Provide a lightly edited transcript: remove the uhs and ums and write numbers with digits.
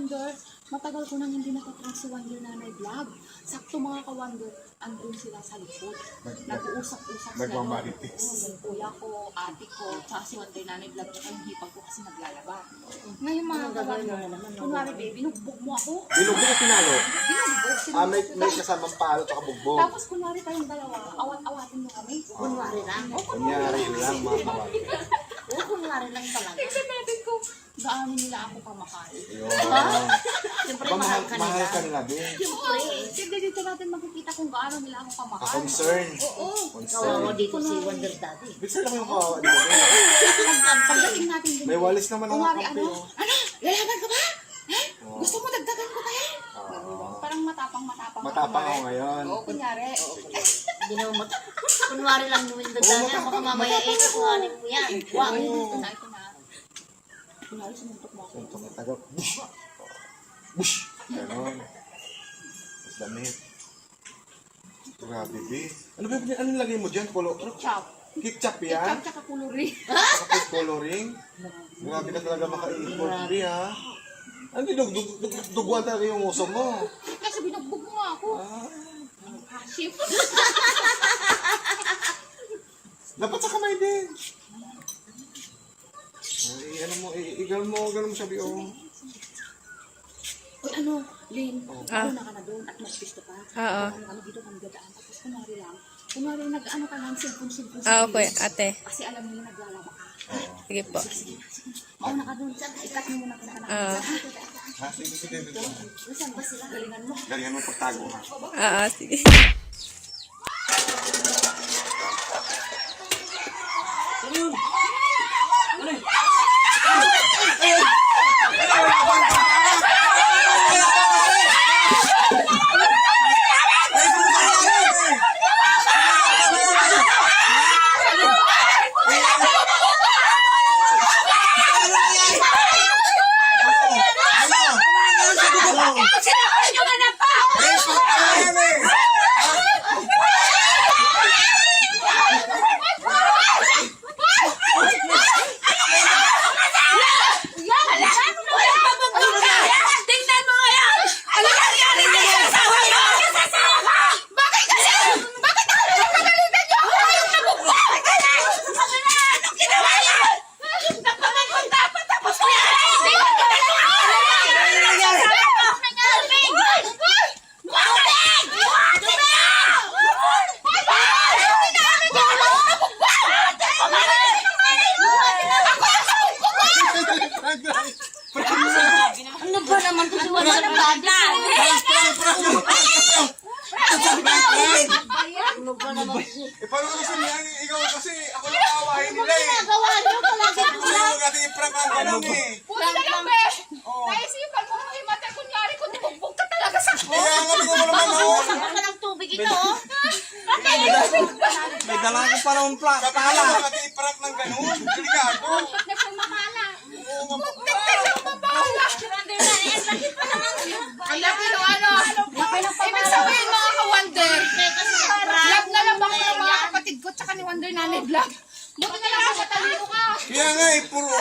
ka-Wonder. Matagal ko nang hindi nakatrank si Wonder Nanay Vlog. Sakto mga ka-Wonder, andun sila sa likod. Nag-uusap-usap sila. Nagmamarites. Yung kuya ko, ate ko, tsaka si Wonder Nanay Vlog. Tsaka yung hipag ko kasi naglalaba. Ngayon mga ka-Wonder, kunwari babe, binugbog mo ako. Binugbog o pinalo? Binugbog. May kasamang palo at bugbog. Tapos kunwari tayong dalawa, awat-awatin mo kami. Kunwari lang. Kunyari lang mga kawan. Oo, kunwari lang talaga. Tignan natin kung gaano nila ako kamakain. Yun. Siyempre, Aba, mahal ka mahal nila. ka nila din. Siyempre, sige dito natin makikita kung gaano nila ako kamakain. Ka-concern. Oo. Kawawa Concern. dito si Wonder Daddy. Bisa lang yung kawawa dito. Pagdating natin din. May walis naman ang Kunwari, kampi. ano? Lalaban ka ba? Eh? Oo. Gusto mo dagdagan ko ba yan? Oo. Parang matapang-matapang. Matapang ako ngayon. Oo, kunyari. Hindi naman kunwari lang yung Wonder Daddy. Baka mamaya kuhanin mo yan. Wag. Ito na, ito na. Kunwari, sumuntok mo ako. Ito na tagap. Bush! Bush! Ganon. Mas damit. Grabe, be. Ano ba ano nilagay mo dyan? Chop. Ketchup yan? Chop tsaka kuluri. Kapit coloring? Grabe ka talaga maka-import, be, ha? Ano dinugduguan talaga yung uso mo? Kasi binugbog mo nga ako. Haship. Dapat sa kamay din. Ay, ano mo, gano'n mo siya, be, oh. Uy, ano, Lynn, una ka na doon at magpisto ka. Oo. Ano dito kami dadaan. Tapos kunwari nag-ano ka lang, cellphone. Okay, ate. Kasi alam mo yung naglalaba ka. Sige po. Mauna ka doon. Ikat mo muna ka na. Ha? Sige. Saan ba sila? Galingan mo. Galingan mo pagtago, ha? Sige. Ano ba naman to si Wonder Daddy? Ano ba naman si... Paano ka kasi niyan? Ikaw kasi, ako lang awahin nila, eh. Nagawa niyo palagi Sabi ko sa'yo, natin i-prank ang ganun, eh. Puno na lang, be. Naisipan mo kung imate, kunyari kung bugbog ka talaga sa akin. Kaya nga, tingnan mo naman, oh. Saka ka ng tubig ito, oh. May dala ko pa ng Sabi ko sa'yo, natin i-prank ng ganun. Delikado. Na siyang makala. Oo, Ang laki ng ano. Ibig sabihin mga ka-Wonder. Love na love ako ng mga kapatid ko tsaka ni Wonder Nanay Vlog. Buti na lang ako matalino ka. Kaya nga, eh, puro